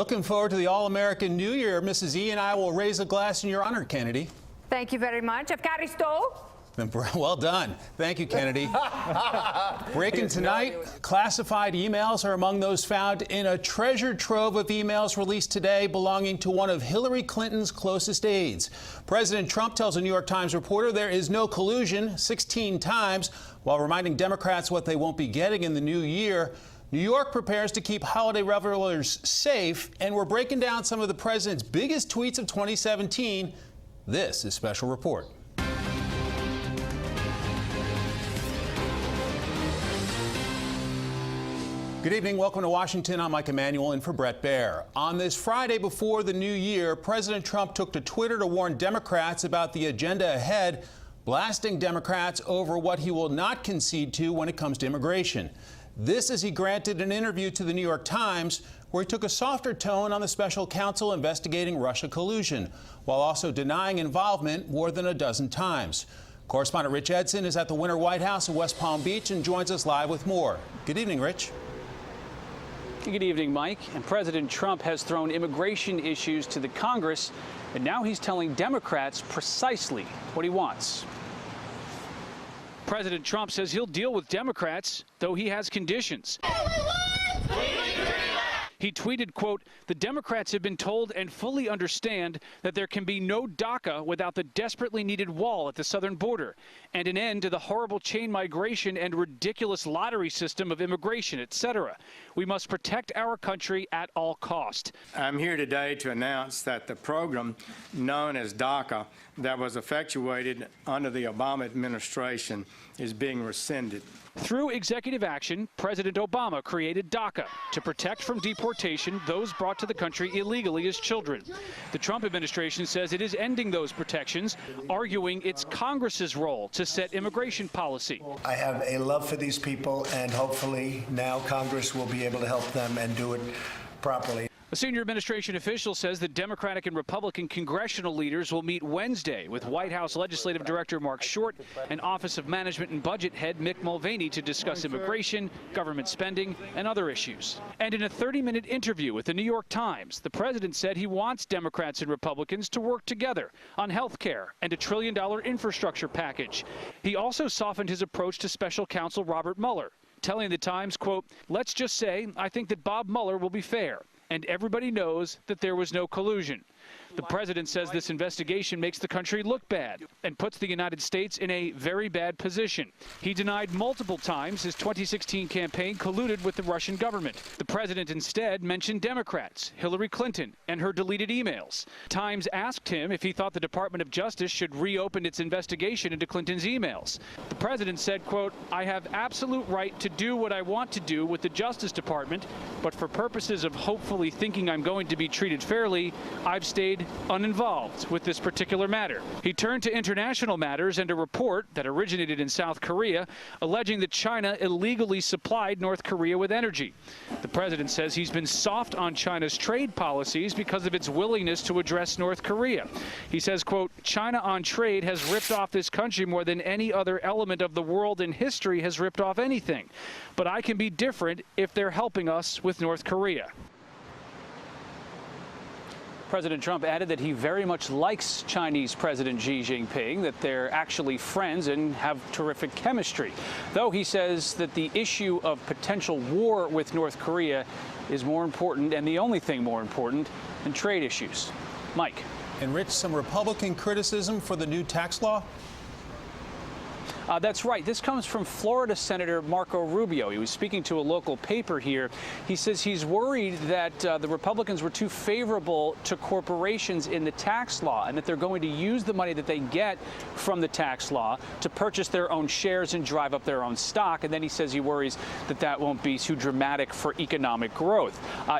Looking forward to the All-American New Year. Mrs. E and I will raise a glass in your honor, Kennedy. Thank you very much. Evkaristo. Well done. Thank you, Kennedy. Breaking tonight, classified emails are among those found in a treasure trove of emails released today belonging to one of Hillary Clinton's closest aides. President Trump tells a New York Times reporter there is no collusion 16 times, while reminding Democrats what they won't be getting in the new year. New York prepares to keep holiday revelers safe, and we're breaking down some of the president's biggest tweets of 2017. This is Special Report. Good evening. Welcome to Washington. I'm Mike Emanuel in for Bret Baier. On this Friday before the new year, President Trump took to Twitter to warn Democrats about the agenda ahead, blasting Democrats over what he will not concede to when it comes to immigration. This as he granted an interview to the New York Times where he took a softer tone on the special counsel investigating Russia collusion, while also denying involvement more than a dozen times. Correspondent Rich Edson is at the Winter White House in West Palm Beach and joins us live with more. Good evening, Rich. Good evening, Mike. And President Trump has thrown immigration issues to the Congress, and now he's telling Democrats precisely what he wants. President Trump says he'll deal with Democrats, though he has conditions. He tweeted, quote, "The Democrats have been told and fully understand that there can be no DACA without the desperately needed wall at the southern border and an end to the horrible chain migration and ridiculous lottery system of immigration, etc. We must protect our country at all cost." I'm here today to announce that the program known as DACA that was effectuated under the Obama administration is being rescinded. Through executive action, President Obama created DACA to protect from deportation those brought to the country illegally as children. The Trump administration says it is ending those protections, arguing it's Congress's role to set immigration policy. I have a love for these people, and hopefully now Congress will be able to help them and do it properly. A senior administration official says the Democratic and Republican congressional leaders will meet Wednesday with White House Legislative Director Mark Short and Office of Management and Budget Head Mick Mulvaney to discuss immigration, government spending, and other issues. And in a 30-minute interview with the New York Times, the president said he wants Democrats and Republicans to work together on health care and a $1 trillion infrastructure package. He also softened his approach to special counsel Robert Mueller, telling the Times, quote, "Let's just say I think that Bob Mueller will be fair, and everybody knows that there was no collusion." The president says this investigation makes the country look bad and puts the United States in a very bad position. He denied multiple times his 2016 campaign colluded with the Russian government. The president instead mentioned Democrats, Hillary Clinton, and her deleted emails. Times asked him if he thought the Department of Justice should reopen its investigation into Clinton's emails. The president said, quote, "I have absolute right to do what I want to do with the Justice Department, but for purposes of hopefully thinking I'm going to be treated fairly, I've stayed uninvolved with this particular matter." He turned to international matters and a report that originated in South Korea alleging that China illegally supplied North Korea with energy. The president says he's been soft on China's trade policies because of its willingness to address North Korea. He says, quote, "China on trade has ripped off this country more than any other element of the world in history has ripped off anything. But I can be different if they're helping us with North Korea." President Trump added that he very much likes Chinese President Xi Jinping, that they're actually friends and have terrific chemistry. Though he says that the issue of potential war with North Korea is more important and the only thing more important than trade issues. Mike. And Rich, some Republican criticism for the new tax law? That's right. This comes from Florida Senator Marco Rubio. He was speaking to a local paper here. He says he's worried that the Republicans were too favorable to corporations in the tax law and that they're going to use the money that they get from the tax law to purchase their own shares and drive up their own stock. And then he says he worries that that won't be too dramatic for economic growth.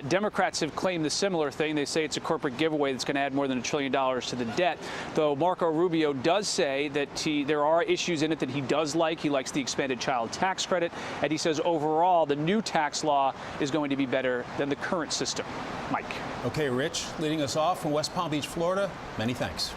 Democrats have claimed the similar thing. They say it's a corporate giveaway that's going to add more than $1 trillion to the debt, though Marco Rubio does say that there are issues in it that he does like. He likes the expanded child tax credit, and he says overall the new tax law is going to be better than the current system. Mike. Okay, Rich, leading us off from West Palm Beach, Florida. Many thanks.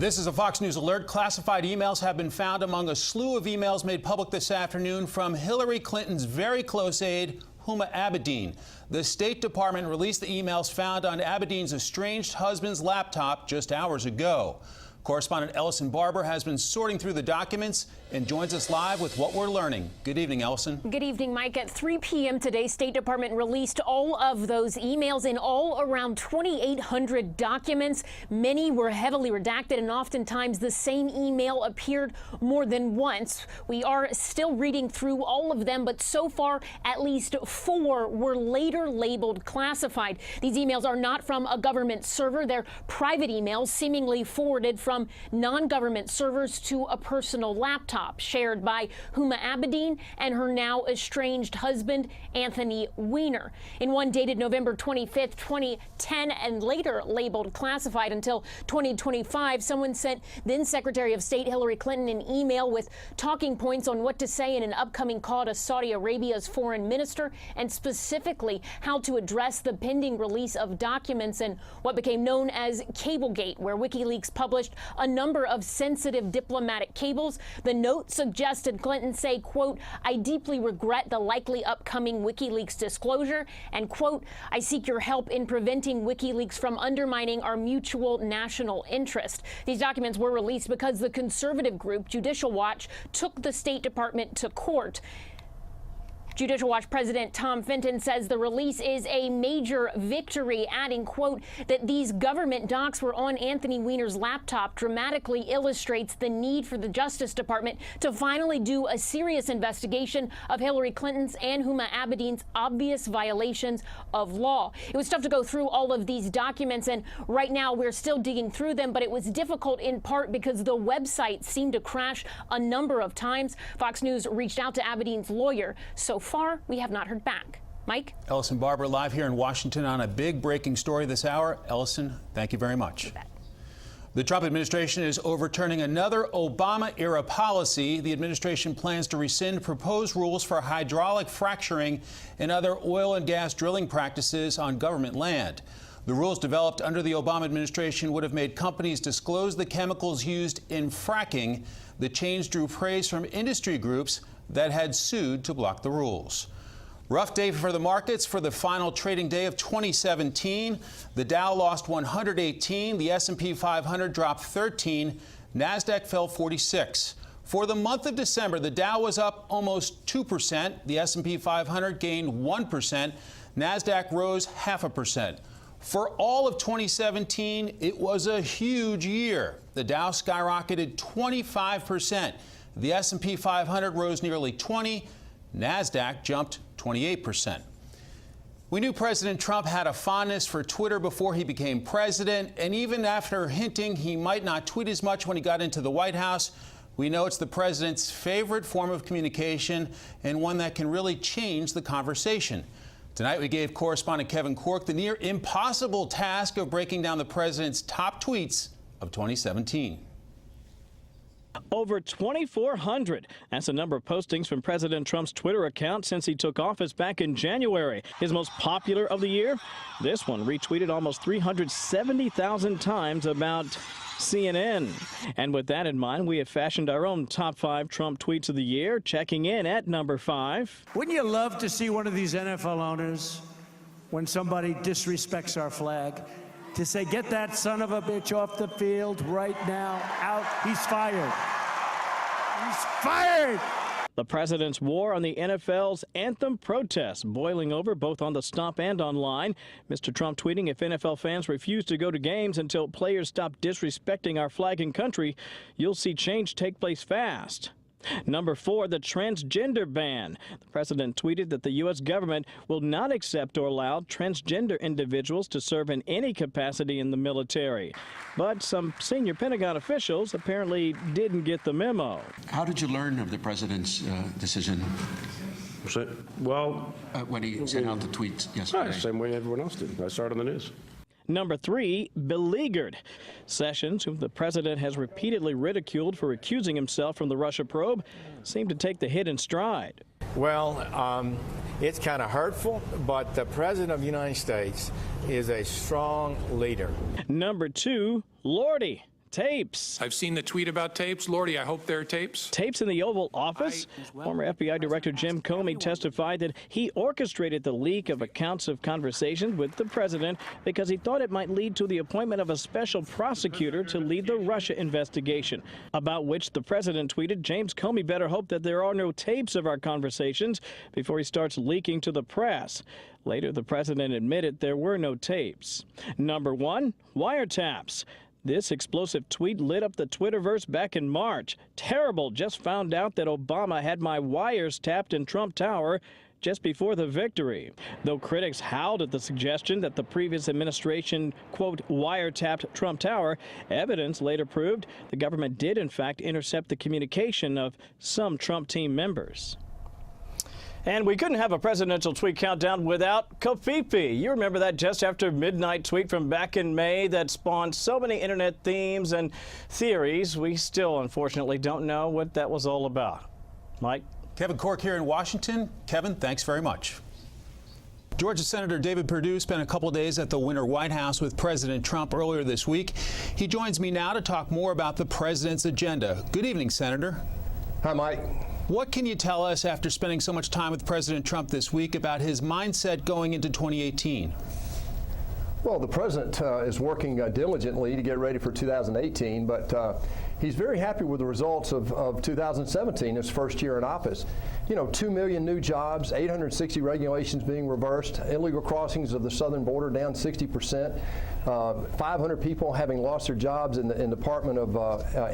This is a Fox News alert. Classified emails have been found among a slew of emails made public this afternoon from Hillary Clinton's very close aide, Huma Abedin. The State Department released the emails found on Abedin's estranged husband's laptop just hours ago. Correspondent Ellison Barber has been sorting through the documents and joins us live with what we're learning. Good evening, Ellison. Good evening, Mike. At 3 p.m. today, State Department released all of those emails in all around 2,800 documents. Many were heavily redacted, and oftentimes the same email appeared more than once. We are still reading through all of them, but so far at least 4 were later labeled classified. These emails are not from a government server. They're private emails seemingly forwarded from non-government servers to a personal laptop shared by Huma Abedin and her now estranged husband, Anthony Weiner. In one dated November 25th, 2010, and later labeled classified until 2025, someone sent then Secretary of State Hillary Clinton an email with talking points on what to say in an upcoming call to Saudi Arabia's foreign minister, and specifically how to address the pending release of documents in what became known as Cablegate, where WikiLeaks published a number of sensitive diplomatic cables. The note suggested Clinton say, quote, "I deeply regret the likely upcoming WikiLeaks disclosure," and, quote, "I seek your help in preventing WikiLeaks from undermining our mutual national interest." These documents were released because the conservative group Judicial Watch took the State Department to court. Judicial Watch President Tom Fenton says the release is a major victory, adding, quote, that these government docs were on Anthony Weiner's laptop dramatically illustrates the need for the Justice Department to finally do a serious investigation of Hillary Clinton's and Huma Abedin's obvious violations of law. It was tough to go through all of these documents, and right now we're still digging through them, but it was difficult in part because the website seemed to crash a number of times. Fox News reached out to Abedin's lawyer. So far, we have not heard back. Mike? Ellison Barber live here in Washington on a big breaking story this hour. Ellison, thank you very much. You bet. The Trump administration is overturning another Obama-era policy. The administration plans to rescind proposed rules for hydraulic fracturing and other oil and gas drilling practices on government land. The rules developed under the Obama administration would have made companies disclose the chemicals used in fracking. The change drew praise from industry groups that had sued to block the rules. Rough day for the markets for the final trading day of 2017. The Dow lost 118, the S&P 500 dropped 13, NASDAQ fell 46. For the month of December, the Dow was up almost 2%, the S&P 500 gained 1%, NASDAQ rose 0.5%. For all of 2017, it was a huge year. The Dow skyrocketed 25%. The S&P 500 rose nearly 20%. NASDAQ jumped 28%. We knew President Trump had a fondness for Twitter before he became president, and even after hinting he might not tweet as much when he got into the White House, we know it's the president's favorite form of communication and one that can really change the conversation. Tonight, we gave correspondent Kevin Corke the near impossible task of breaking down the president's top tweets of 2017. Over 2,400. That's the number of postings from President Trump's Twitter account since he took office back in January. His most popular of the year? This one retweeted almost 370,000 times about CNN. And with that in mind, we have fashioned our own top 5 Trump tweets of the year, checking in at number 5. Wouldn't you love to see one of these NFL owners, when somebody disrespects our flag, to say, "Get that son of a bitch off the field right now, out, he's fired. He's fired." The president's war on the NFL's anthem protests boiling over both on the stump and online. Mr. Trump tweeting, "If NFL fans refuse to go to games until players stop disrespecting our flag and country, you'll see change take place fast." Number 4, the transgender ban. The president tweeted that the U.S. government will not accept or allow transgender individuals to serve in any capacity in the military. But some senior Pentagon officials apparently didn't get the memo. How did you learn of the president's decision? Well, when he sent out the tweets yesterday? same way everyone else did. I saw it on the news. Number 3, beleaguered. Sessions, whom the president has repeatedly ridiculed for recusing himself from the Russia probe, seemed to take the hit in stride. Well, it's kind of hurtful, but the President of the United States is a strong leader. Number 2, Lordy. tapes. I've seen the tweet about tapes. Lordy, I hope they're tapes. Tapes in the Oval Office. Former FBI Director Jim Comey testified that he orchestrated the leak of accounts of conversations with the president because he thought it might lead to the appointment of a special prosecutor to lead the Russia investigation, about which the president tweeted, "James Comey better hope that there are no tapes of our conversations before he starts leaking to the press." Later, the president admitted there were no tapes. Number one, wiretaps. This explosive tweet lit up the Twitterverse back in March. Terrible, just found out that Obama had my wires tapped in Trump Tower just before the victory. Though critics howled at the suggestion that the previous administration, quote, wiretapped Trump Tower, evidence later proved the government did in fact intercept the communication of some Trump team members. And we couldn't have a presidential tweet countdown without Kafifi. You remember that just after midnight tweet from back in May that spawned so many internet themes and theories. We still, unfortunately, don't know what that was all about. Mike? Kevin Cork here in Washington. Kevin, thanks very much. Georgia Senator David Perdue spent a couple days at the Winter White House with President Trump earlier this week. He joins me now to talk more about the president's agenda. Good evening, Senator. Hi, Mike. What can you tell us after spending so much time with President Trump this week about his mindset going into 2018? Well, the president is working diligently to get ready for 2018, but he's very happy with the results of 2017, his first year in office. You know, 2 million new jobs, 860 regulations being reversed, illegal crossings of the southern border down 60%, 500 people having lost their jobs in the Department of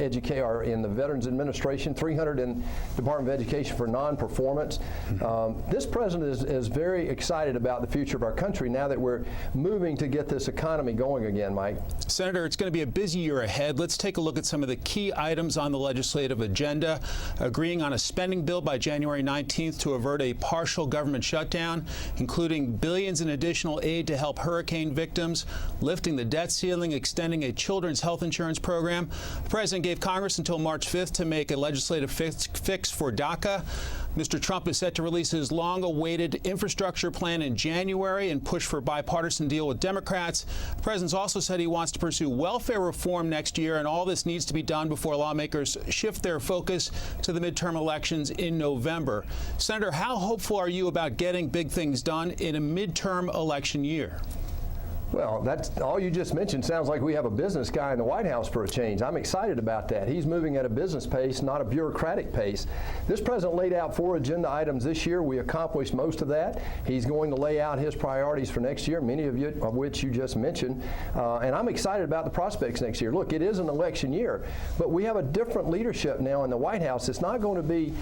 Education, or in the Veterans Administration, 300 in Department of Education for non-performance. This president is very excited about the future of our country now that we're moving to get this economy going again, Mike. Senator, it's going to be a busy year ahead. Let's take a look at some of the key items on the legislative agenda. Agreeing on a spending bill by January 19th to avert a partial government shutdown, including billions in additional aid to help hurricane victims, lifting the debt ceiling, extending a children's health insurance program. The president gave Congress until March 5th to make a legislative fix for DACA. Mr. Trump is set to release his long-awaited infrastructure plan in January and push for a bipartisan deal with Democrats. The president's also said he wants to pursue welfare reform next year, and all this needs to be done before lawmakers shift their focus to the midterm elections in November. Senator, how hopeful are you about getting big things done in a midterm election year? Well, that's all you just mentioned. Sounds like we have a business guy in the White House for a change. I'm excited about that. He's moving at a business pace, not a bureaucratic pace. This president laid out 4 agenda items this year. We accomplished most of that. He's going to lay out his priorities for next year, many of which you just mentioned. And I'm excited about the prospects next year. Look, it is an election year, but we have a different leadership now in the White House. It's not going to be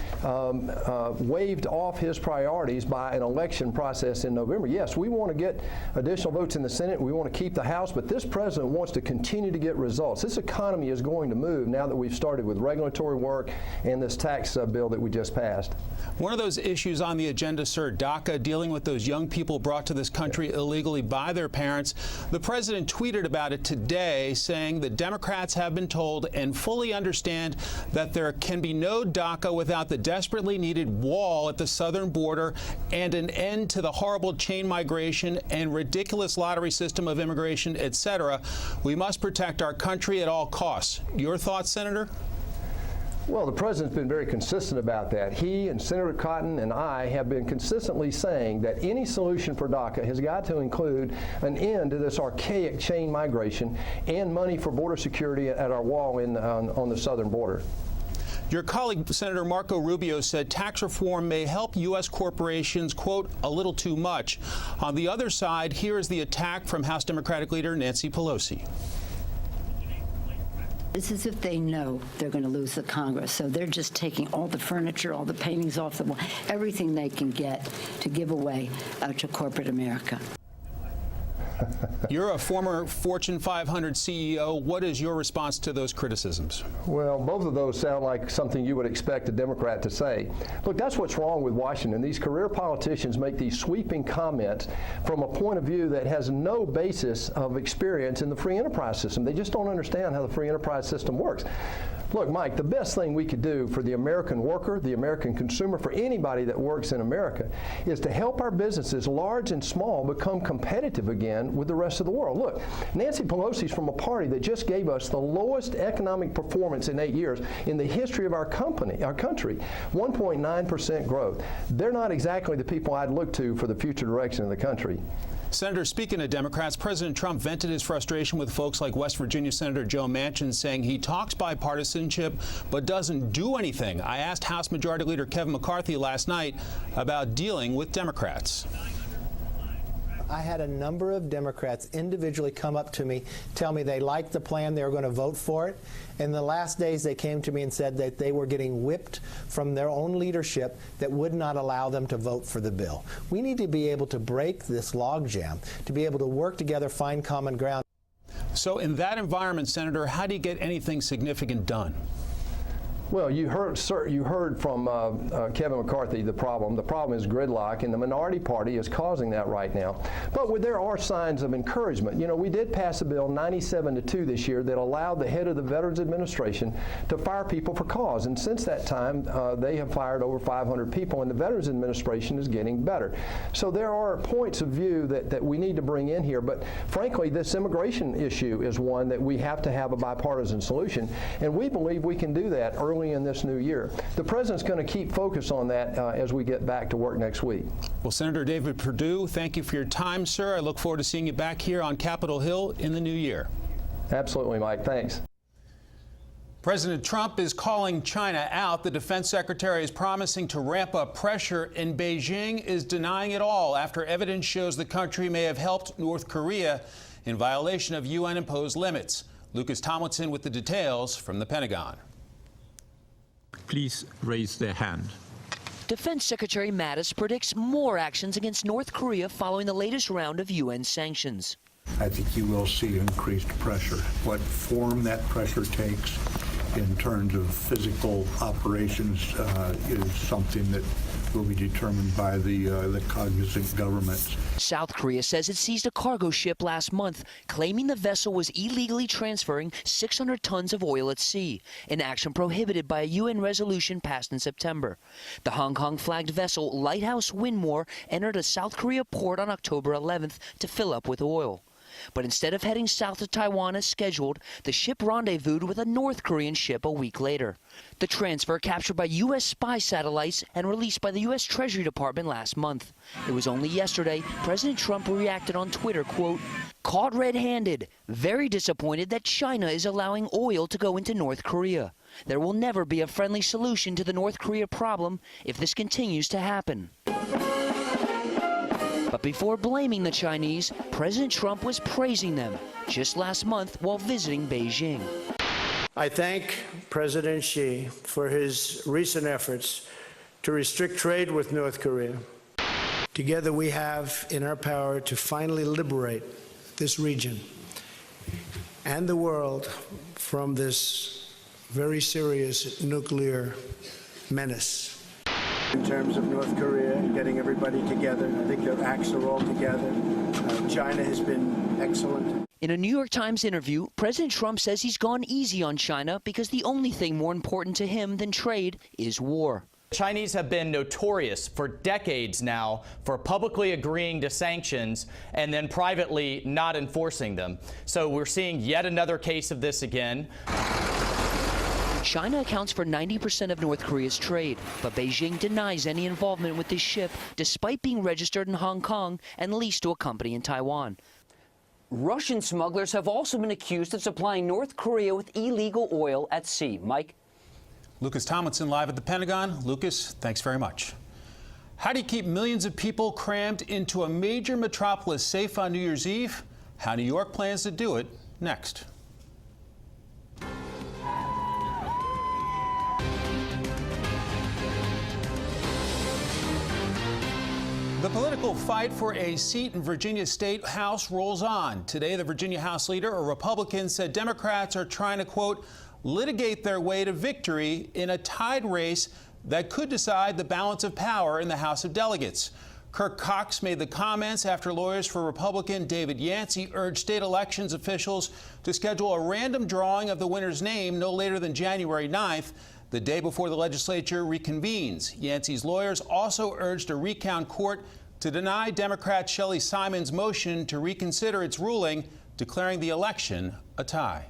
waved off his priorities by an election process in November. Yes, we want to get additional votes in the Senate. We want to keep the House, but this president wants to continue to get results. This economy is going to move now that we've started with regulatory work and this tax bill that we just passed. One of those issues on the agenda, sir, DACA, dealing with those young people brought to this country illegally by their parents. The president tweeted about it today, saying that Democrats have been told and fully understand that there can be no DACA without the desperately needed wall at the southern border and an end to the horrible chain migration and ridiculous lottery system of immigration, etc. We must protect our country at all costs. Your thoughts, Senator? Well, the president's been very consistent about that. He and Senator Cotton and I have been consistently saying that any solution for DACA has got to include an end to this archaic chain migration and money for border security at our wall on the southern border. Your colleague, Senator Marco Rubio, said tax reform may help U.S. corporations, quote, a little too much. On the other side, here is the attack from House Democratic leader Nancy Pelosi. It's as if they know they're going to lose the Congress, so they're just taking all the furniture, all the paintings off the wall, everything they can get to give away to corporate America. You're a former Fortune 500 CEO. What is your response to those criticisms? Well, both of those sound like something you would expect a Democrat to say. Look, that's what's wrong with Washington. These career politicians make these sweeping comments from a point of view that has no basis of experience in the free enterprise system. They just don't understand how the free enterprise system works. Look, Mike, the best thing we could do for the American worker, the American consumer, for anybody that works in America, is to help our businesses, large and small, become competitive again with the rest of the world. Look, Nancy Pelosi's from a party that just gave us the lowest economic performance in 8 years in the history of our country, 1.9% growth. They're not exactly the people I'd look to for the future direction of the country. Senator, speaking of Democrats, President Trump vented his frustration with folks like West Virginia Senator Joe Manchin, saying he talks bipartisanship but doesn't do anything. I asked House Majority Leader Kevin McCarthy last night about dealing with Democrats. I had a number of Democrats individually come up to me, tell me they liked the plan, they were going to vote for it. In the last days, they came to me and said that they were getting whipped from their own leadership that would not allow them to vote for the bill. We need to be able to break this logjam, to be able to work together, find common ground. So in that environment, Senator, how do you get anything significant done? Well, you heard from Kevin McCarthy the problem. The problem is gridlock, and the minority party is causing that right now. But there are signs of encouragement. You know, we did pass a bill 97-2 this year that allowed the head of the Veterans Administration to fire people for cause. And since that time, they have fired over 500 people, and the Veterans Administration is getting better. So there are points of view that we need to bring in here. But frankly, this immigration issue is one that we have to have a bipartisan solution, and we believe we can do that early in this new year. The president's going to keep focus on that as we get back to work next week. Well, Senator David Perdue, thank you for your time, sir. I look forward to seeing you back here on Capitol Hill in the new year. Absolutely, Mike. Thanks. President Trump is calling China out. The defense secretary is promising to ramp up pressure, and Beijing is denying it all after evidence shows the country may have helped North Korea in violation of UN-imposed limits. Lucas Tomlinson with the details from the Pentagon. Please raise their hand. Defense Secretary Mattis predicts more actions against North Korea following the latest round of UN sanctions. I think you will see increased pressure. What form that pressure takes in terms of physical operations is something that will be determined by the cognizant governments. South Korea says it seized a cargo ship last month, claiming the vessel was illegally transferring 600 tons of oil at sea, an action prohibited by a UN resolution passed in September. The Hong Kong-flagged vessel Lighthouse Winmore entered a South Korea port on October 11th to fill up with oil. But instead of heading south to Taiwan as scheduled, the ship rendezvoused with a North Korean ship a week later. The transfer captured by U.S. spy satellites and released by the U.S. Treasury Department last month. It was only yesterday President Trump reacted on Twitter, quote, "Caught red-handed, very disappointed that China is allowing oil to go into North Korea. There will never be a friendly solution to the North Korea problem if this continues to happen." But before blaming the Chinese, President Trump was praising them just last month while visiting Beijing. I thank President Xi for his recent efforts to restrict trade with North Korea. Together we have in our power to finally liberate this region and the world from this very serious nuclear menace. In terms of North Korea and getting everybody together, I think their acts are all together. China has been excellent. In a New York Times interview, President Trump says he's gone easy on China because the only thing more important to him than trade is war. Chinese have been notorious for decades now for publicly agreeing to sanctions and then privately not enforcing them. So we're seeing yet another case of this again. China accounts for 90% of North Korea's trade, but Beijing denies any involvement with this ship despite being registered in Hong Kong and leased to a company in Taiwan. Russian smugglers have also been accused of supplying North Korea with illegal oil at sea. Mike? Lucas Tomlinson live at the Pentagon. Lucas, thanks very much. How do you keep millions of people crammed into a major metropolis safe on New Year's Eve? How New York plans to do it next. The political fight for a seat in Virginia's State House rolls on. Today, the Virginia House leader, a Republican, said Democrats are trying to, quote, litigate their way to victory in a tied race that could decide the balance of power in the House of Delegates. Kirk Cox made the comments after lawyers for Republican David Yancey urged state elections officials to schedule a random drawing of the winner's name no later than January 9th, the day before the legislature reconvenes. Yancey's lawyers also urged a recount court to deny Democrat Shelley Simon's motion to reconsider its ruling declaring the election a tie.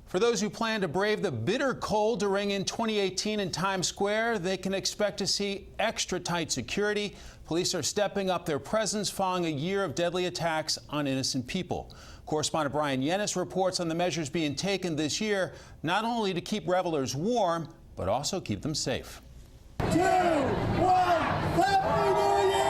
For those who plan to brave the bitter cold to ring in 2018 in Times Square, they can expect to see extra tight security. Police are stepping up their presence following a year of deadly attacks on innocent people. Correspondent Brian Yennis reports on the measures being taken this year, not only to keep revelers warm, but also keep them safe. 2, 1, Happy New Year!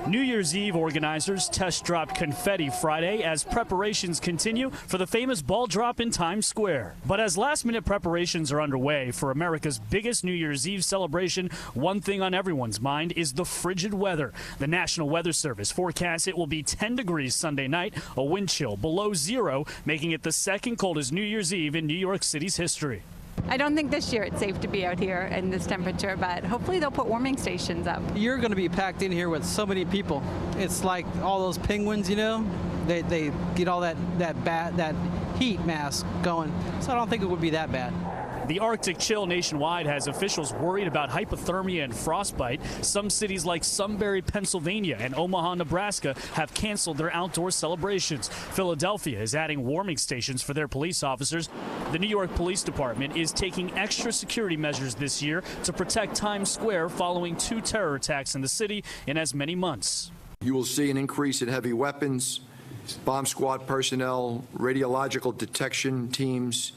New Year's Eve organizers test dropped confetti Friday as preparations continue for the famous ball drop in Times Square. But as last-minute preparations are underway for America's biggest New Year's Eve celebration, one thing on everyone's mind is the frigid weather. The National Weather Service forecasts it will be 10 degrees Sunday night, a wind chill below zero, making it the second coldest New Year's Eve in New York City's history. I don't think this year it's safe to be out here in this temperature, but hopefully they'll put warming stations up. You're going to be packed in here with so many people. It's like all those penguins, you know, they get all that heat mass going. So I don't think it would be that bad. The Arctic chill nationwide has officials worried about hypothermia and frostbite. Some cities like Sunbury, Pennsylvania and Omaha, Nebraska have canceled their outdoor celebrations. Philadelphia is adding warming stations for their police officers. The New York Police Department is taking extra security measures this year to protect Times Square following 2 terror attacks in the city in as many months. You will see an increase in heavy weapons, bomb squad personnel, radiological detection teams,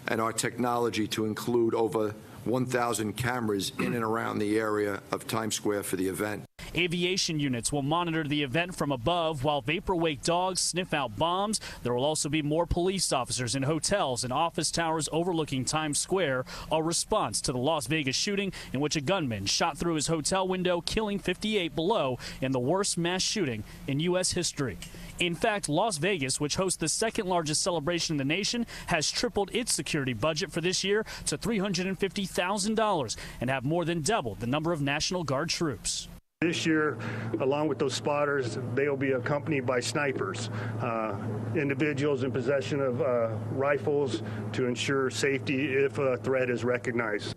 and our technology to include over 1,000 cameras in and around the area of Times Square for the event. Aviation units will monitor the event from above while vapor-wake dogs sniff out bombs. There will also be more police officers in hotels and office towers overlooking Times Square, a response to the Las Vegas shooting in which a gunman shot through his hotel window, killing 58 below in the worst mass shooting in U.S. history. In fact, Las Vegas, which hosts the second largest celebration in the nation, has tripled its security budget for this year to $350,000 and have more than doubled the number of National Guard troops. This year, along with those spotters, they'll be accompanied by snipers, individuals in possession of rifles to ensure safety if a threat is recognized.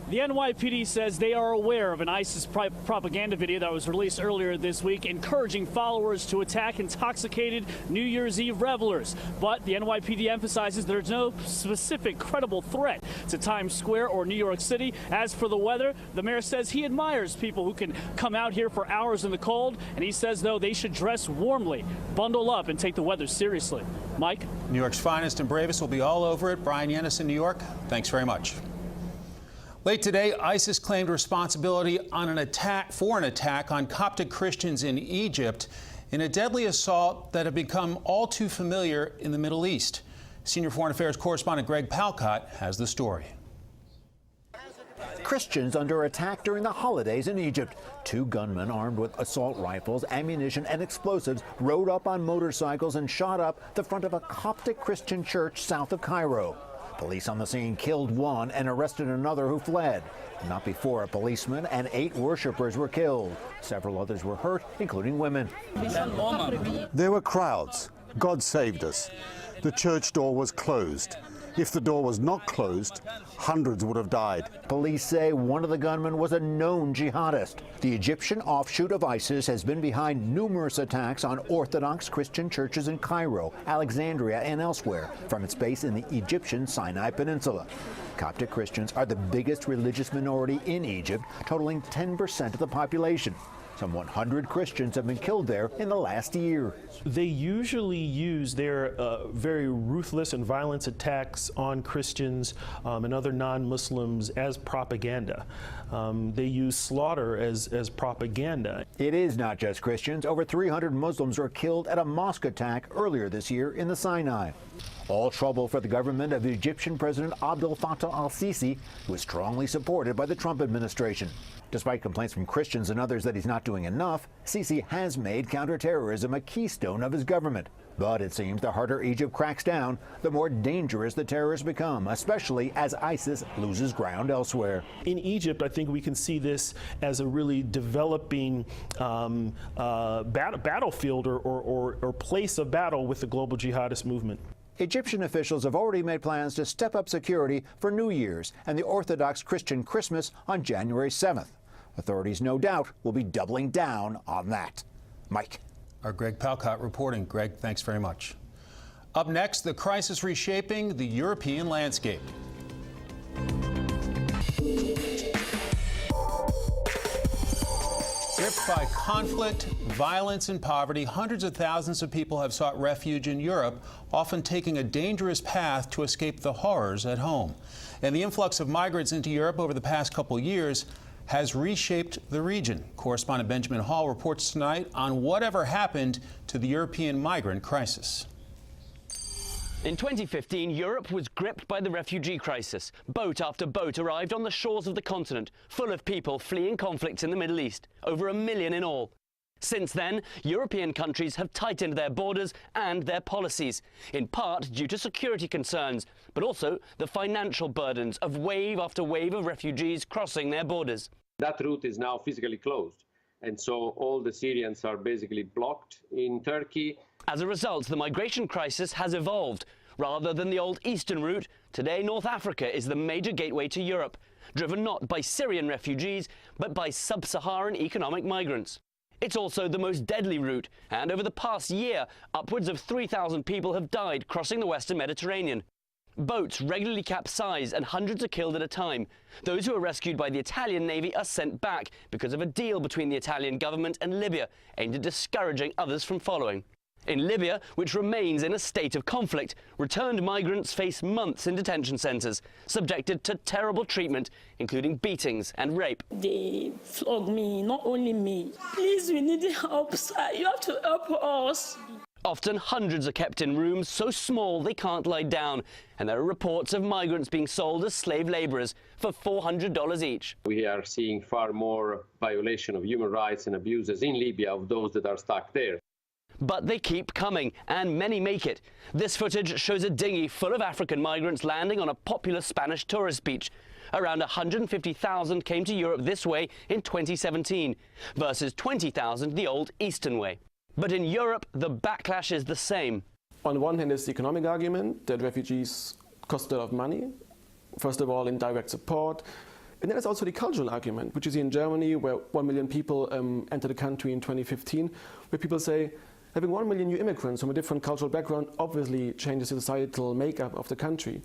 The NYPD says they are aware of an ISIS propaganda video that was released earlier this week encouraging followers to attack intoxicated New Year's Eve revelers. But the NYPD emphasizes there's no specific credible threat to Times Square or New York City. As for the weather, the mayor says he admires people who can come out here for hours in the cold, and he says, though, they should dress warmly, bundle up, and take the weather seriously. Mike? New York's finest and bravest will be all over it. Brian Yennis in New York, thanks very much. Late today, ISIS claimed responsibility on an attack on Coptic Christians in Egypt in a deadly assault that had become all too familiar in the Middle East. Senior Foreign Affairs correspondent Greg Palcott has the story. Christians under attack during the holidays in Egypt. 2 gunmen armed with assault rifles, ammunition, and explosives rode up on motorcycles and shot up the front of a Coptic Christian church south of Cairo. Police on the scene killed one and arrested another who fled. Not before a policeman and 8 worshippers were killed. Several others were hurt, including women. There were crowds. God saved us. The church door was closed. If the door was not closed, hundreds would have died. Police say one of the gunmen was a known jihadist. The Egyptian offshoot of ISIS has been behind numerous attacks on Orthodox Christian churches in Cairo, Alexandria, and elsewhere from its base in the Egyptian Sinai Peninsula. Coptic Christians are the biggest religious minority in Egypt, totaling 10% of the population. Some 100 Christians have been killed there in the last year. They usually use their very ruthless and violent attacks on Christians and other non-Muslims as propaganda. They use slaughter as propaganda. It is not just Christians. Over 300 Muslims were killed at a mosque attack earlier this year in the Sinai. All trouble for the government of Egyptian President Abdel Fattah al-Sisi, who is strongly supported by the Trump administration. Despite complaints from Christians and others that he's not doing enough, Sisi has made counterterrorism a keystone of his government. But it seems the harder Egypt cracks down, the more dangerous the terrorists become, especially as ISIS loses ground elsewhere. In Egypt, I think we can see this as a really developing battlefield or place of battle with the global jihadist movement. Egyptian officials have already made plans to step up security for New Year's and the Orthodox Christian Christmas on January 7th. Authorities, no doubt, will be doubling down on that. Mike. Our Greg Palcott reporting. Greg, thanks very much. Up next, the crisis reshaping the European landscape. Gripped by conflict, violence, and poverty, hundreds of thousands of people have sought refuge in Europe, often taking a dangerous path to escape the horrors at home. And the influx of migrants into Europe over the past couple years has reshaped the region. Correspondent Benjamin Hall reports tonight on whatever happened to the European migrant crisis. In 2015, Europe was gripped by the refugee crisis. Boat after boat arrived on the shores of the continent, full of people fleeing conflicts in the Middle East, over 1 million in all. Since then, European countries have tightened their borders and their policies, in part due to security concerns, but also the financial burdens of wave after wave of refugees crossing their borders. That route is now physically closed, and so all the Syrians are basically blocked in Turkey. As a result, the migration crisis has evolved. Rather than the old eastern route, today North Africa is the major gateway to Europe, driven not by Syrian refugees, but by sub-Saharan economic migrants. It's also the most deadly route, and over the past year, upwards of 3,000 people have died crossing the western Mediterranean. Boats regularly capsize and hundreds are killed at a time. Those who are rescued by the Italian Navy are sent back because of a deal between the Italian government and Libya aimed at discouraging others from following. In Libya, which remains in a state of conflict, returned migrants face months in detention centres, subjected to terrible treatment, including beatings and rape. They flog me, not only me. Please, we need help, sir. You have to help us. Often hundreds are kept in rooms so small they can't lie down, and there are reports of migrants being sold as slave labourers for $400 each. We are seeing far more violation of human rights and abuses in Libya of those that are stuck there. But they keep coming, and many make it. This footage shows a dinghy full of African migrants landing on a popular Spanish tourist beach. Around 150,000 came to Europe this way in 2017, versus 20,000 the old Eastern way. But in Europe, the backlash is the same. On one hand, there's the economic argument that refugees cost a lot of money, first of all in direct support. And then there's also the cultural argument, which is in Germany, where 1 million people entered the country in 2015, where people say, having 1 million new immigrants from a different cultural background obviously changes the societal makeup of the country.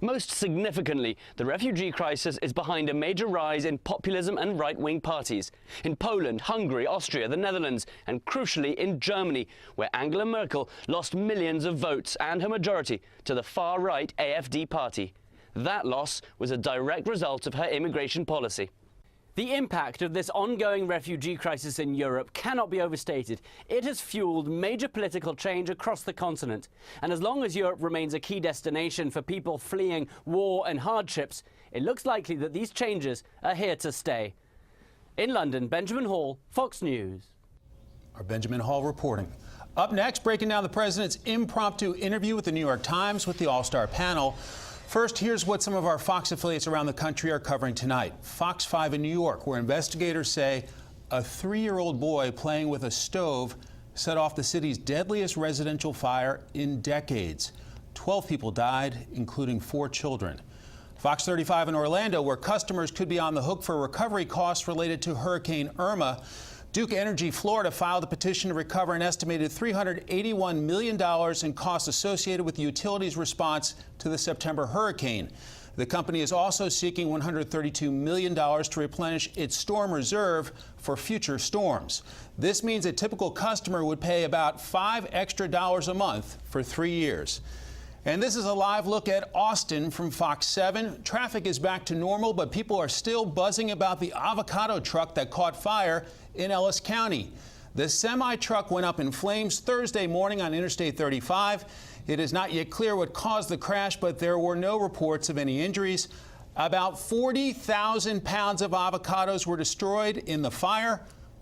Most significantly, the refugee crisis is behind a major rise in populism and right-wing parties. In Poland, Hungary, Austria, the Netherlands, and crucially in Germany, where Angela Merkel lost millions of votes and her majority to the far-right AfD party. That loss was a direct result of her immigration policy. The impact of this ongoing refugee crisis in Europe cannot be overstated. It has fueled major political change across the continent. And as long as Europe remains a key destination for people fleeing war and hardships, it looks likely that these changes are here to stay. In London, Benjamin Hall, Fox News. Our Benjamin Hall reporting. Up next, breaking down the president's impromptu interview with the New York Times with the All-Star panel. First, here's what some of our Fox affiliates around the country are covering tonight. Fox 5 in New York, where investigators say a 3-year-old boy playing with a stove set off the city's deadliest residential fire in decades. 12 people died, including 4 children. Fox 35 in Orlando, where customers could be on the hook for recovery costs related to Hurricane Irma. Duke Energy Florida filed a petition to recover an estimated $381 million in costs associated with the utility's response to the September hurricane. The company is also seeking $132 million to replenish its storm reserve for future storms. This means a typical customer would pay about $5 extra a month for 3 years. And this is a live look at Austin from Fox 7. Traffic is back to normal, but people are still buzzing about the avocado truck that caught fire in Ellis County. The semi-truck went up in flames Thursday morning on Interstate 35. It is not yet clear what caused the crash, but there were no reports of any injuries. About 40,000 pounds of avocados were destroyed in the fire.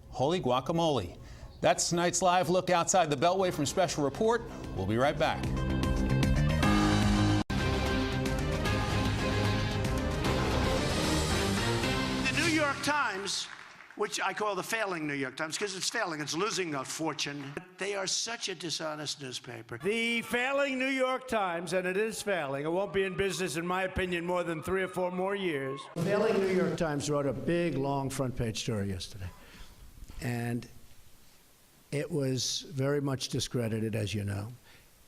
Holy guacamole. That's tonight's live look outside the Beltway from Special Report. We'll be right back. The New York Times, which I call the failing New York Times because it's failing, it's losing a fortune. They are such a dishonest newspaper. The failing New York Times, and it is failing, it won't be in business, in my opinion, more than 3 or 4 more years. The failing New York Times wrote a big, long front page story yesterday. And it was very much discredited, as you know.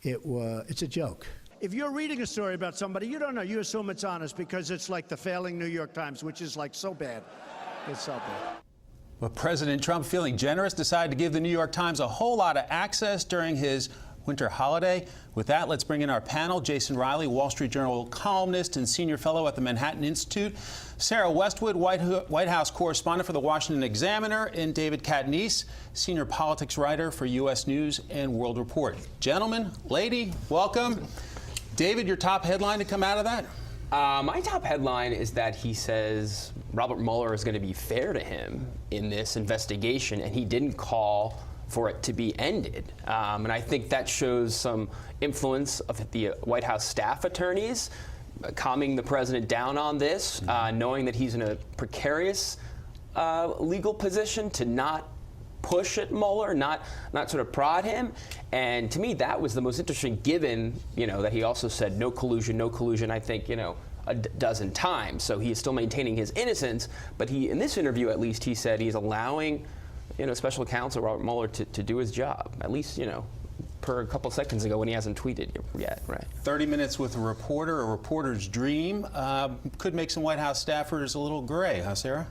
It's a joke. If you're reading a story about somebody, you don't know, you assume it's honest because it's like the failing New York Times, which is like so bad. It's so bad. But President Trump, feeling generous, decided to give the New York Times a whole lot of access during his winter holiday. With that, let's bring in our panel. Jason Riley, Wall Street Journal columnist and senior fellow at the Manhattan Institute. Sarah Westwood, White House correspondent for the Washington Examiner. And David Catanese, senior politics writer for U.S. News and World Report. Gentlemen, lady, welcome. David, your top headline to come out of that? My top headline is that he says Robert Mueller is going to be fair to him in this investigation, and he didn't call for it to be ended. And I think that shows some influence of the White House staff attorneys calming the president down on this, knowing that he's in a precarious legal position to not push at Mueller, not sort of prod him. And to me, that was the most interesting, given, that he also said no collusion, I think, a dozen times. So he is still maintaining his innocence, but in this interview, at least, he said he's allowing, special counsel Robert Mueller to do his job, at least, per a couple seconds ago when he hasn't tweeted yet, right? 30 minutes with a reporter's dream, could make some White House staffers a little gray, huh, Sarah?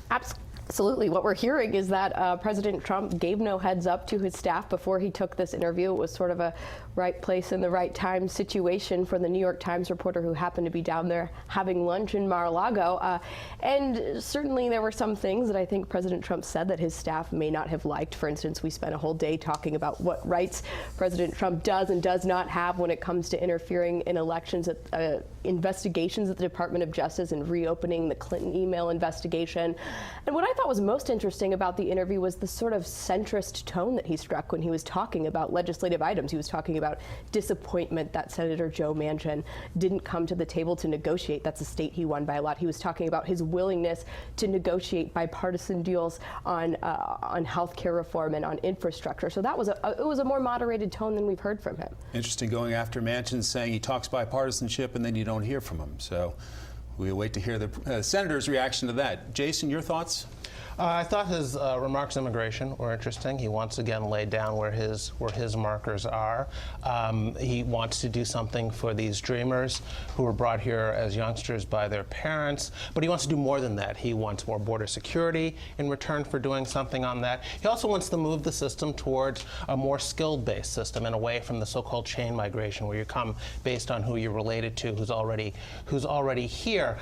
Absolutely. What we're hearing is that President Trump gave no heads up to his staff before he took this interview. It was sort of a right place in the right time situation for the New York Times reporter who happened to be down there having lunch in Mar-a-Lago. And certainly there were some things that I think President Trump said that his staff may not have liked. For instance, we spent a whole day talking about what rights President Trump does and does not have when it comes to interfering in elections, investigations at the Department of Justice and reopening the Clinton email investigation. And what I thought was most interesting about the interview was the sort of centrist tone that he struck when he was talking about legislative items. He was talking about disappointment that Senator Joe Manchin didn't come to the table to negotiate. That's a state he won by a lot. He was talking about his willingness to negotiate bipartisan deals on health care reform and on infrastructure. So that was it was a more moderated tone than we've heard from him. Interesting, going after Manchin, saying he talks bipartisanship and then you don't hear from him. So we wait to hear the senator's reaction to that. Jason, your thoughts? I thought his remarks on immigration were interesting. He once again laid down where his markers are. He wants to do something for these dreamers who were brought here as youngsters by their parents, but he wants to do more than that. He wants more border security in return for doing something on that. He also wants to move the system towards a more skilled-based system and away from the so-called chain migration, where you come based on who you're related to, who's already here.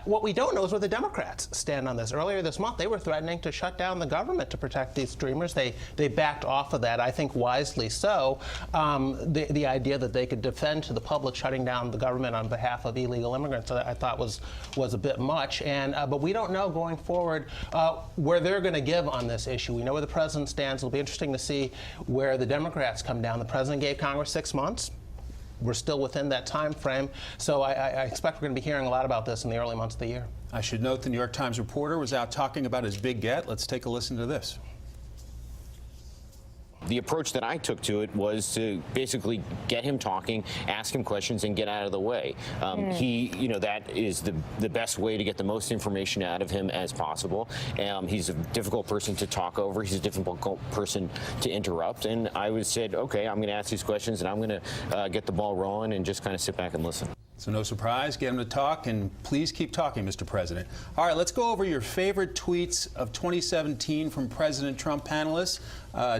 What we don't know is where the Democrats stand on this. Earlier this month, they were threatening to shut down the government to protect these dreamers. They backed off of that, I think wisely so. The idea that they could defend to the public shutting down the government on behalf of illegal immigrants, I thought was a bit much. But we don't know going forward where they're going to give on this issue. We know where the president stands. It'll be interesting to see where the Democrats come down. The president gave Congress 6 months. We're still within that time frame, so I expect we're going to be hearing a lot about this in the early months of the year. I should note the New York Times reporter was out talking about his big get. Let's take a listen to this. The approach that I took to it was to basically get him talking, ask him questions, and get out of the way. That is the best way to get the most information out of him as possible. He's a difficult person to talk over. He's a difficult person to interrupt. And I said, okay, I'm going to ask these questions, and I'm going to get the ball rolling and just kind of sit back and listen. So no surprise, get him to talk, and please keep talking, Mr. President. All right, let's go over your favorite tweets of 2017 from President Trump panelists.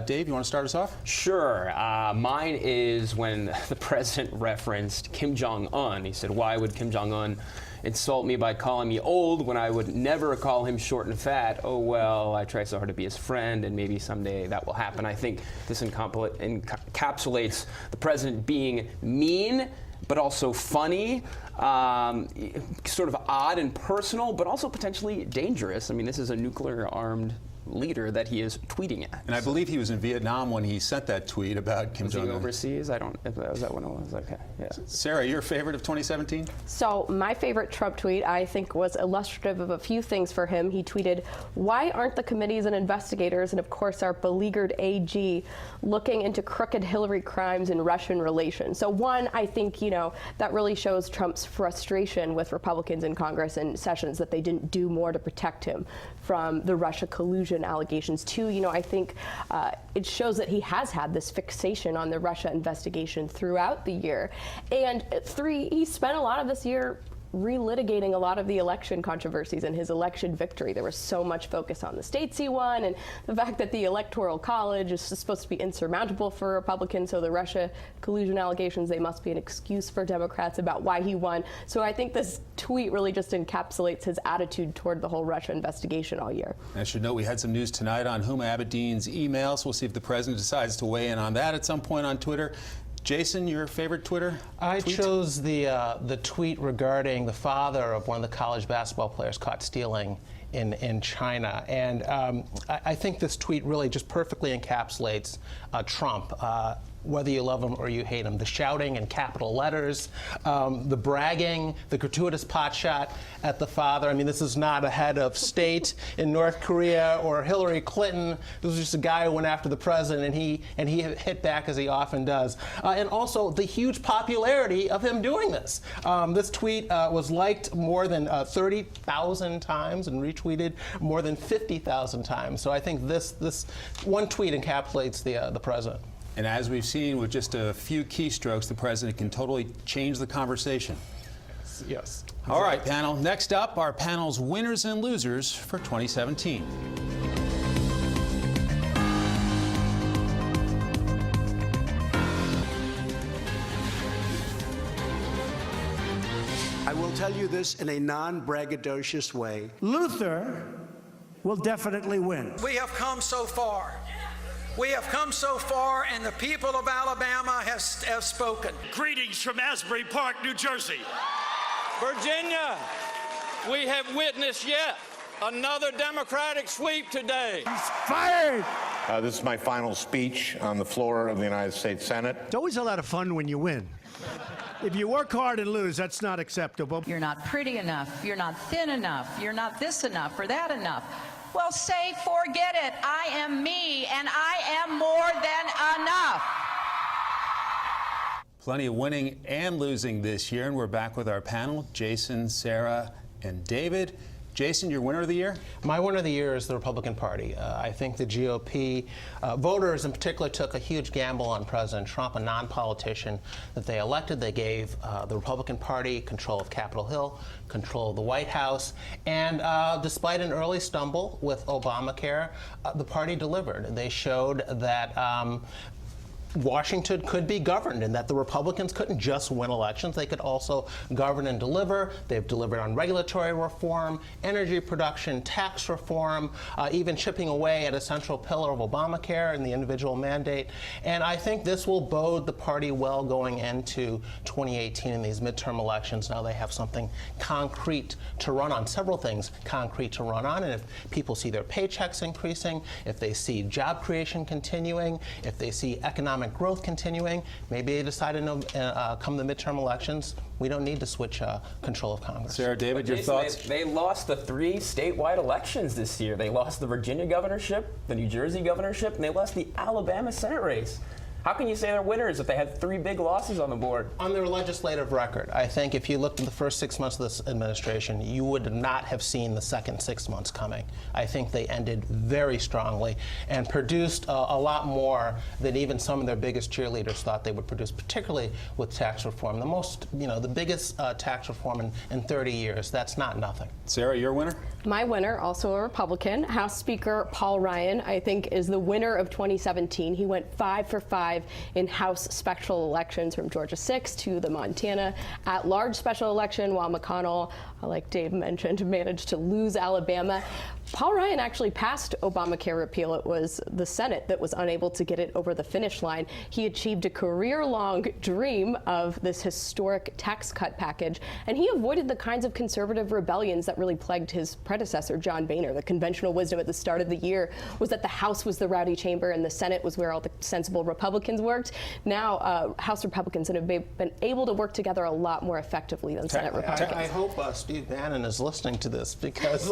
Dave, you want to start us off? Sure. Mine is when the president referenced Kim Jong-un. He said, why would Kim Jong-un insult me by calling me old when I would never call him short and fat. Oh, well, I try so hard to be his friend, and maybe someday that will happen. I think this encapsulates the president being mean, but also funny, sort of odd and personal, but also potentially dangerous. I mean, this is a nuclear-armed leader that he is tweeting at. And I believe he was in Vietnam when he sent that tweet about Kim Jong-un. Was he overseas? Was that when it was? Okay, yeah. Sarah, your favorite of 2017? So my favorite Trump tweet, I think, was illustrative of a few things for him. He tweeted, "Why aren't the committees and investigators, and of course our beleaguered AG, looking into crooked Hillary crimes and Russian relations?" So one, I think, that really shows Trump's frustration with Republicans in Congress and Sessions that they didn't do more to protect him from the Russia collusion allegations. Two, I think it shows that he has had this fixation on the Russia investigation throughout the year. And three, he spent a lot of this year relitigating a lot of the election controversies and his election victory. There was so much focus on the states he won and the fact that the Electoral College is supposed to be insurmountable for Republicans, so the Russia collusion allegations, they must be an excuse for Democrats about why he won. So I think this tweet really just encapsulates his attitude toward the whole Russia investigation all year. I should note we had some news tonight on Huma Abedin's emails. We'll see if the president decides to weigh in on that at some point on Twitter. Jason, your favorite Twitter I tweet? chose the tweet regarding the father of one of the college basketball players caught stealing in China. And I think this tweet really just perfectly encapsulates Trump. Whether you love him or you hate him, the shouting in capital letters, the bragging, the gratuitous potshot at the father. I mean, this is not a head of state in North Korea or Hillary Clinton. This was just a guy who went after the president, and he hit back as he often does. And also the huge popularity of him doing this. This tweet was liked more than 30,000 times and retweeted more than 50,000 times. So I think this one tweet encapsulates the president. And as we've seen, with just a few keystrokes, the president can totally change the conversation. Yes. All right, panel. Next up, our panel's winners and losers for 2017. I will tell you this in a non-braggadocious way. Luther will definitely win. We have come so far. We have come so far, and the people of Alabama have spoken. Greetings from Asbury Park, New Jersey. Virginia, we have witnessed yet another Democratic sweep today. He's fired! This is my final speech on the floor of the United States Senate. It's always a lot of fun when you win. If you work hard and lose, that's not acceptable. You're not pretty enough. You're not thin enough. You're not this enough or that enough. Well, say, forget it. I am me, and I am more than enough. Plenty of winning and losing this year, and we're back with our panel, Jason, Sarah, and David. Jason, your winner of the year? My winner of the year is the Republican Party. I think the GOP voters in particular took a huge gamble on President Trump, a non-politician that they elected. They gave the Republican Party control of Capitol Hill, control of the White House, and despite an early stumble with Obamacare, the party delivered. They showed that Washington could be governed and that the Republicans couldn't just win elections. They could also govern and deliver. They've delivered on regulatory reform, energy production, tax reform, even chipping away at a central pillar of Obamacare and the individual mandate. And I think this will bode the party well going into 2018 in these midterm elections. Now they have something concrete to run on, several things concrete to run on. And if people see their paychecks increasing, if they see job creation continuing, if they see economic growth continuing, maybe they decide to come the midterm elections, we don't need to switch control of Congress. Sarah, David, your Jason, thoughts? They lost the 3 statewide elections this year. They lost the Virginia governorship, the New Jersey governorship, and they lost the Alabama Senate race. How can you say they're winners if they had 3 big losses on the board? On their legislative record, I think if you looked at the first 6 months of this administration, you would not have seen the second 6 months coming. I think they ended very strongly and produced a lot more than even some of their biggest cheerleaders thought they would produce, particularly with tax reform. The biggest tax reform in 30 years. That's not nothing. Sarah, your winner? My winner, also a Republican, House Speaker Paul Ryan, I think is the winner of 2017. He went 5 for 5 in House special elections from Georgia 6 to the Montana at-large special election, while McConnell, like Dave mentioned, managed to lose Alabama. Paul Ryan actually passed Obamacare repeal. It was the Senate that was unable to get it over the finish line. He achieved a career-long dream of this historic tax cut package, and he avoided the kinds of conservative rebellions that really plagued his predecessor, John Boehner. The conventional wisdom at the start of the year was that the House was the rowdy chamber and the Senate was where all the sensible Republicans worked. Now, House Republicans have been able to work together a lot more effectively than Senate Republicans. I hope Steve Bannon is listening to this, because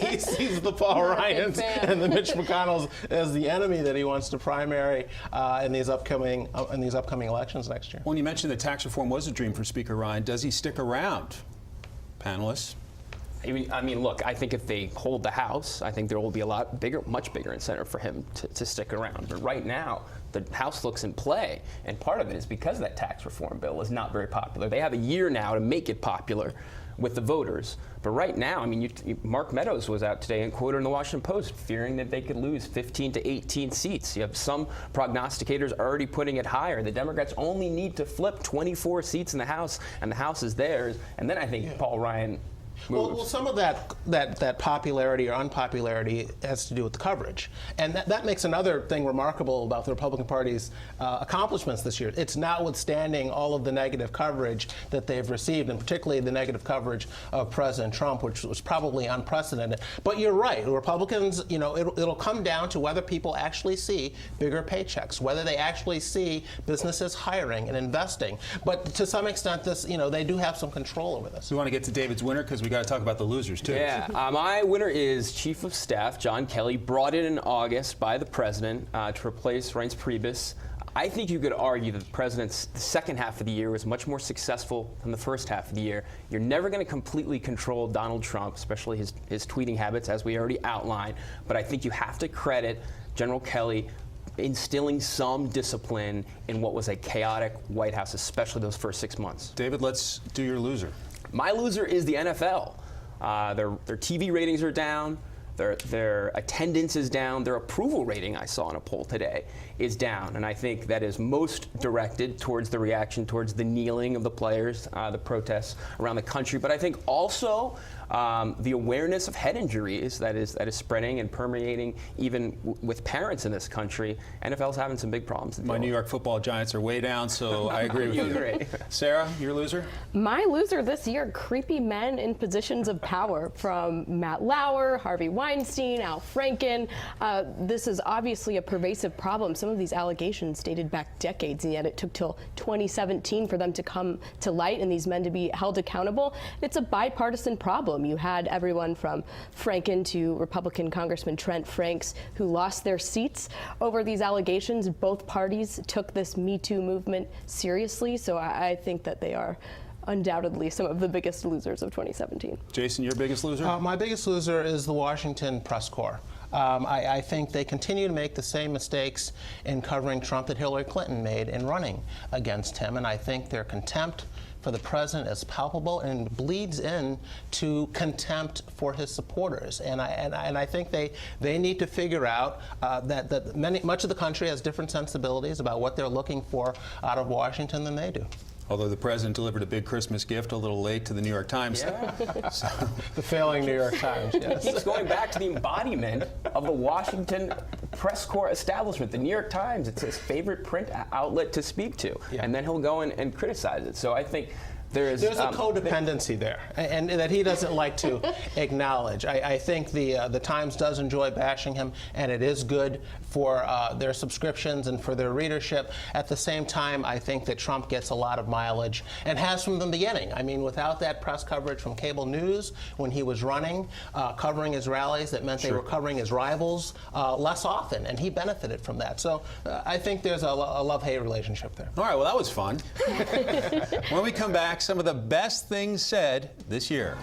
he sees the Paul Ryans and the Mitch McConnells as the enemy that he wants to primary in these upcoming elections next year. When you mentioned that tax reform was a dream for Speaker Ryan, does he stick around? Panelists? I mean, look, I think if they hold the House, I think there will be a lot bigger, much bigger incentive for him to stick around. But right now, the House looks in play, and part of it is because that tax reform bill is not very popular. They have a year now to make it popular with the voters. But right now, I mean, Mark Meadows was out today and quoted in the Washington Post, fearing that they could lose 15 to 18 seats. You have some prognosticators already putting it higher. The Democrats only need to flip 24 seats in the House, and the House is theirs. And then I think Paul Ryan moves. Well, some of that popularity or unpopularity has to do with the coverage. And that makes another thing remarkable about the Republican Party's accomplishments this year. It's notwithstanding all of the negative coverage that they've received, and particularly the negative coverage of President Trump, which was probably unprecedented. But you're right, Republicans, you know, it'll come down to whether people actually see bigger paychecks, whether they actually see businesses hiring and investing. But to some extent, this, you know, they do have some control over this. We want to get to David's winner because we got to talk about the losers too. Yeah, my winner is Chief of Staff John Kelly, brought in August by the president to replace Reince Priebus. I think you could argue that the president's second half of the year was much more successful than the first half of the year. You're never going to completely control Donald Trump, especially his tweeting habits, as we already outlined. But I think you have to credit General Kelly instilling some discipline in what was a chaotic White House, especially those first 6 months. David, let's do your loser. My loser is the NFL. Their TV ratings are down. Their attendance is down. Their approval rating, I saw in a poll today, is down. And I think that is most directed towards the reaction towards the kneeling of the players, the protests around the country. But I think also the awareness of head injuries that is spreading and permeating even with parents in this country. NFL's having some big problems. My New York Football Giants are way down, so I agree with you. Agree. Sarah, your loser? My loser this year, creepy men in positions of power, from Matt Lauer, Harvey Weinstein, Al Franken. This is obviously a pervasive problem. Some of these allegations dated back decades, and yet it took till 2017 for them to come to light and these men to be held accountable. It's a bipartisan problem. You had everyone from Franken to Republican Congressman Trent Franks who lost their seats over these allegations. Both parties took this Me Too movement seriously, so I think that they are undoubtedly some of the biggest losers of 2017. Jason, your biggest loser? My biggest loser is the Washington press corps. I think they continue to make the same mistakes in covering Trump that Hillary Clinton made in running against him, and I think their contempt for the president is palpable and bleeds in to contempt for his supporters. And I think they need to figure out that much of the country has different sensibilities about what they're looking for out of Washington than they do. Although the president delivered a big Christmas gift a little late to the New York Times. Yeah. So. The failing New York Times, yes. He keeps going back to the embodiment of the Washington press corps establishment. The New York Times, it's his favorite print outlet to speak to. Yeah. And then he'll go and criticize it. So I think there's a codependency there, and that he doesn't like to acknowledge. I think the Times does enjoy bashing him, and it is good for their subscriptions and for their readership. At the same time, I think that Trump gets a lot of mileage, and has from the beginning. I mean, without that press coverage from cable news when he was running, covering his rallies, that meant they were covering his rivals less often, and he benefited from that. So I think there's a love-hate relationship there. All right, well, that was fun. When we come back, some of the best things said this year.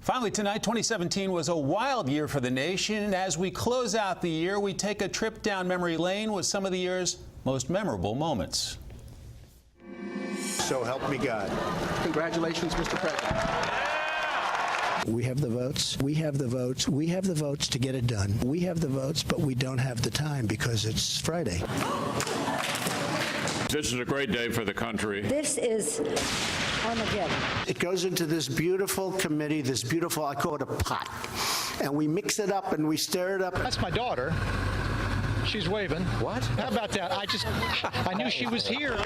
Finally tonight, 2017 was a wild year for the nation. And as we close out the year, we take a trip down memory lane with some of the year's most memorable moments. So help me God. Congratulations, Mr. President. We have the votes. We have the votes. We have the votes to get it done. We have the votes, but we don't have the time because it's Friday. This is a great day for the country. This is Armageddon. It goes into this beautiful committee, this beautiful, I call it a pot. And we mix it up and we stir it up. That's my daughter. She's waving. What? How about that? I knew she was here.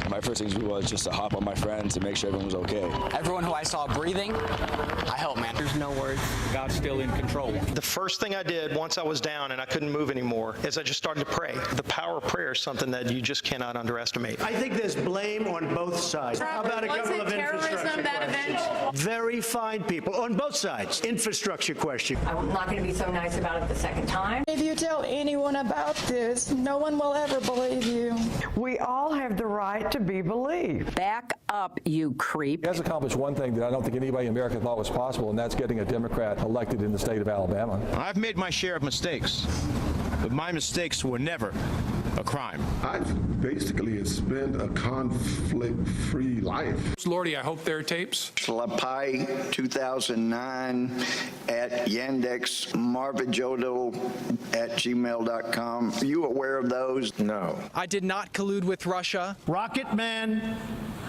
My first thing was just to hop on my friends and make sure everyone was okay. Everyone who I saw breathing, I helped, man. There's no words. God's still in control. The first thing I did once I was down and I couldn't move anymore is I just started to pray. The power of prayer is something that you just cannot underestimate. I think there's blame on both sides. How about a couple of infrastructure questions? Very fine people on both sides. Infrastructure question. I'm not going to be so nice about it the second time. If you tell anyone about this, no one will ever believe you. We all have the right to be believed. Back up, you creep. He has accomplished one thing that I don't think anybody in America thought was possible, and that's getting a Democrat elected in the state of Alabama. I've made my share of mistakes, but my mistakes were never a crime. I've basically spent a conflict-free life. Lordy, I hope there are tapes. Slapai 2009 at Yandex, marvijodel@gmail.com. Are you aware of those? No. I did not collude with Russia. Rocket Man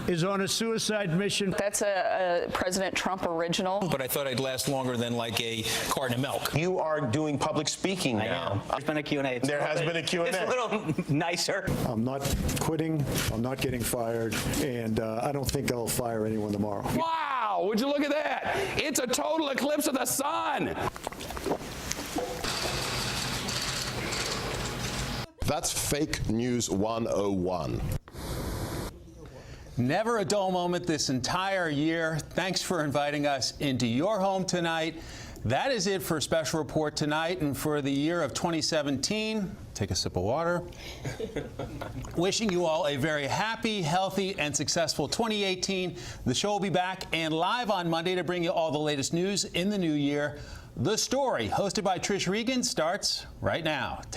is on a suicide mission. That's a President Trump original. But I thought I'd last longer than like a carton of milk. You are doing public speaking now. There's been a Q&A. There has been a Q&A. It's a little nicer. I'm not quitting. I'm not getting fired. And I don't think I'll fire anyone tomorrow. Wow, would you look at that? It's a total eclipse of the sun. That's fake news 101. Never a dull moment this entire year. Thanks for inviting us into your home tonight. That is it for Special Report tonight and for the year of 2017. Take a sip of water. Wishing you all a very happy, healthy, and successful 2018. The show will be back and live on Monday to bring you all the latest news in the new year. The Story, hosted by Trish Regan, starts right now.